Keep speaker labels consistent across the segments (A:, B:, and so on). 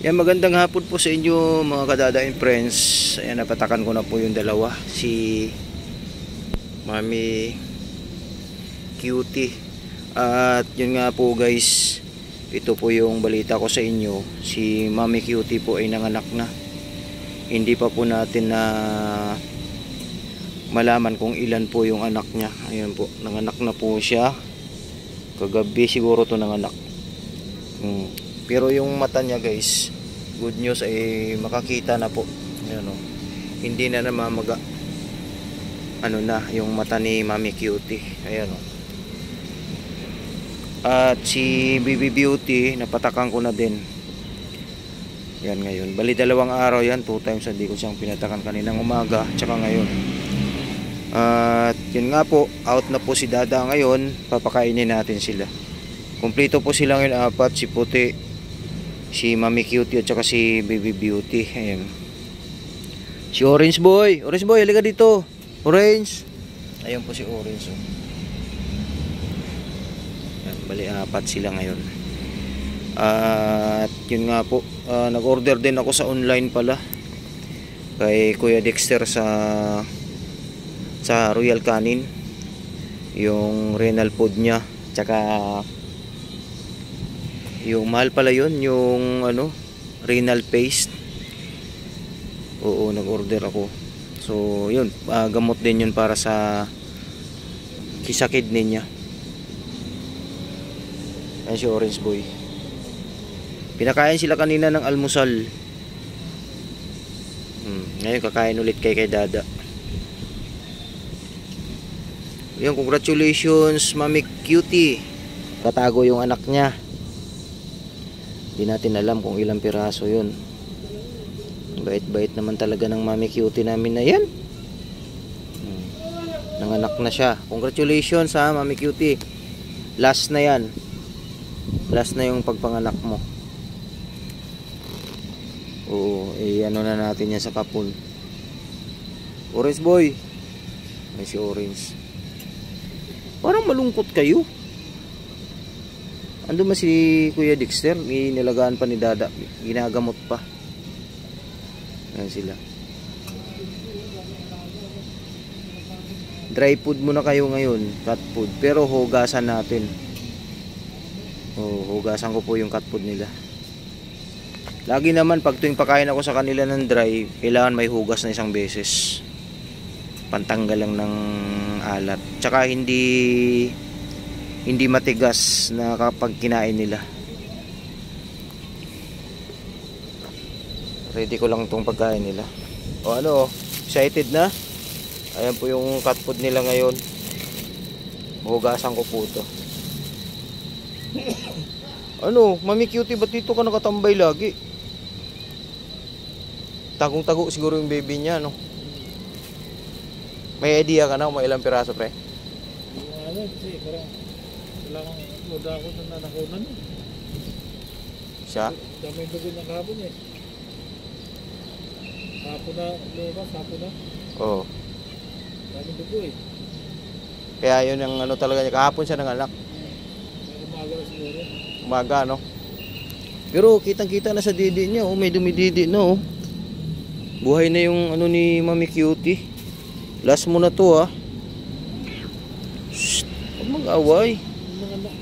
A: Yan, magandang hapon po sa inyo mga kadadaing friends. Ayan, napatakan ko na po yung dalawa, si Mami Cutie. At yun nga po guys, ito po yung balita ko sa inyo. Si Mami Cutie po ay nanganak na. Hindi pa po natin na malaman kung ilan po yung anak niya. Ayan po, nanganak na po siya. Kagabi siguro to nanganak. Pero yung mata niya guys, good news ay makakita na po. Ayan, hindi na namamaga. Ano na yung mata ni Mami Cutie. Ayan, At si Baby Beauty napatakan ko na din. Yan ngayon. Bali dalawang araw yan, 2 times hindi ko siyang pinatakan, kaninang umaga tsaka ngayon. At yun nga po, out na po si Dada ngayon. Papakainin natin sila. Kumpleto po sila ngayon, 4, si Puti, si Mami Cutie at saka si Baby Beauty. Ayan. Si Orange Boy. Orange Boy, halika dito. Orange. Ayan po si Orange. Ayan, bali 4 sila ngayon. At yun nga po, nag-order din ako sa online pala kay Kuya Dexter sa Royal Canin. Yung renal food niya. Tsaka yung mahal pala yun, yung renal paste. Oo, nag-order ako. So yun, gamot din yun para sa kidney niya. Ayan si Orange Boy. Pinakain sila kanina ng almusal. Ngayon kakain ulit kay Dada. Yan, congratulations Mami Cutie. Katago yung anak niya. Hindi natin alam kung ilang piraso yun. Bait-bait naman talaga ng Mami Cutie namin na yan. Nanganak na siya. Congratulations ha Mami Cutie. Last na yan. Last na yung pagpanganak mo. Oo, ano na natin yan sa kapon. Orange Boy. Ay si Orange. Parang malungkot kayo. Ando ba si Kuya Dexter? Inilagaan pa ni Dada. Ginagamot pa. Ayan sila. Dry food muna kayo ngayon. Cat food. Pero hugasan natin. Hugasan ko po yung cat food nila. Lagi naman pag tuwing pakain ako sa kanila ng dry, kailangan may hugas na isang beses. Pantanggal lang ng alat. Tsaka hindi matigas na kapag kinain nila. Ready ko lang itong pagkain nila. Excited na? Ayan po yung cat food nila ngayon. Hugasan ko po ito. Mami Cutie, ba't dito ka nakatambay lagi? Tagong-tago siguro yung baby niya, May idea ka na kung ilang piraso, pre?
B: Parang kailangan muda ako na nanakunan.
A: Siya?
B: Dami yung dugo ng hapon eh. Hapon na, lumas, hapon na.
A: Oo.
B: Dami dugo eh.
A: Kaya yun ang talaga niya. Kahapon siya nanganak.
B: Umaga na siguro.
A: Umaga, Pero kitang-kita na sa didi niya, may dumididi na, Buhay na yung ni Mami Cutie. Last mo na to, Shhh, huwag mag-away.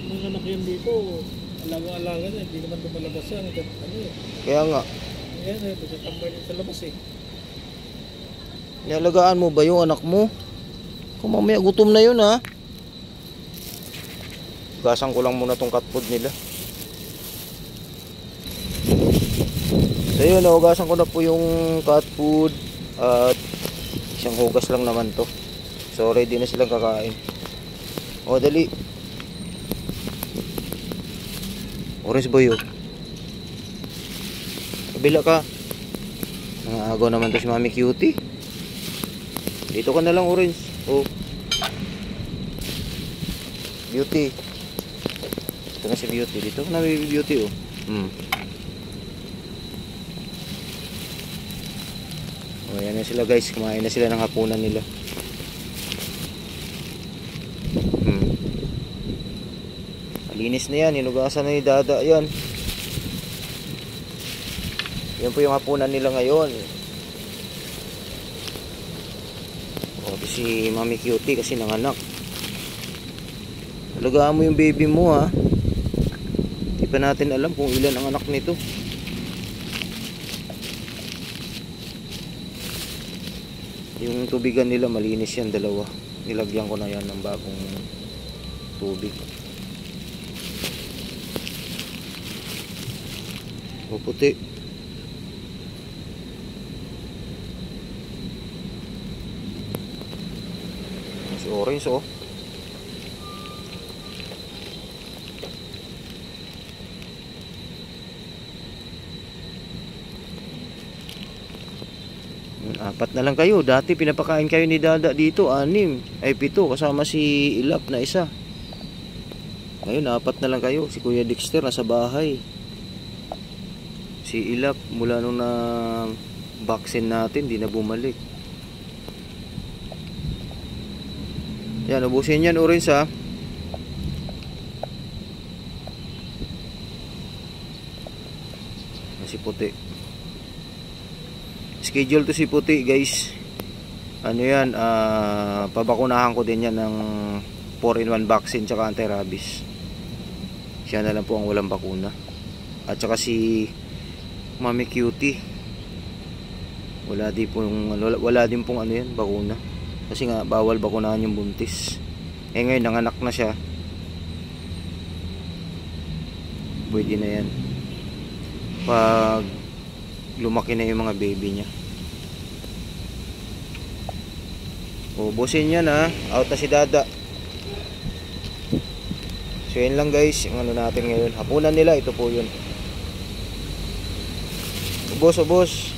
B: Mga anak yan dito, alaga-alaga na, hindi naman lumalabas yan.
A: Kaya nga.
B: Ayan, tambay sa labas eh.
A: Nialagaan mo ba yung anak mo? Kung mamaya gutom na yun, Gasan ko lang muna tong cat food nila. So yun, hugasan ko na po yung cat food. At isang hugas lang naman to. So ready na silang kakain. Dali. Orange Boy, kabila ka. Nangagaw naman to si Mami Cutie. Dito ka na lang, Orange. Beauty. Ito na si Beauty. Dito na Baby Beauty, Ayan na sila guys, kumain na sila ng hapunan nila. Malinis na yan, hinugasan na ni Dada yan. Yan po yung hapunan nila ngayon. O, si Mami Cutie kasi nanganak. Alagaan mo yung baby mo ha. Hindi pa natin alam kung ilan ang anak nito. Yung tubigan nila malinis yan, dalawa. Nilagyan ko na yan ng bagong tubig. O puti. Si orange oh. Apat na lang kayo. Dati pinapakain kayo ni Dada dito, 6 ay 7 kasama si Ilap na isa. Ngayon 4 na lang kayo. Si Kuya Dexter nasa bahay. Si Ilap mula nung na vaccine natin di na bumalik. Yan, ubusin yan orange ha. Si puti. Schedule to si puti guys. Ano yan, pabakunahan ko din yan ng 4-in-1 vaccine tsaka anti-rabies. Siya na lang po ang walang bakuna. At saka si Mami Cutie, wala din pong ano yan, bakuna. Kasi nga bawal bakunahan yung buntis. Eh ngayon nanganak na siya, pwede na yan pag lumaki na yung mga baby niya. Ubusin yan ha. Out na si Dada. So yun lang guys, yung ano natin ngayon. Hapunan nila, ito po yun. Ubos.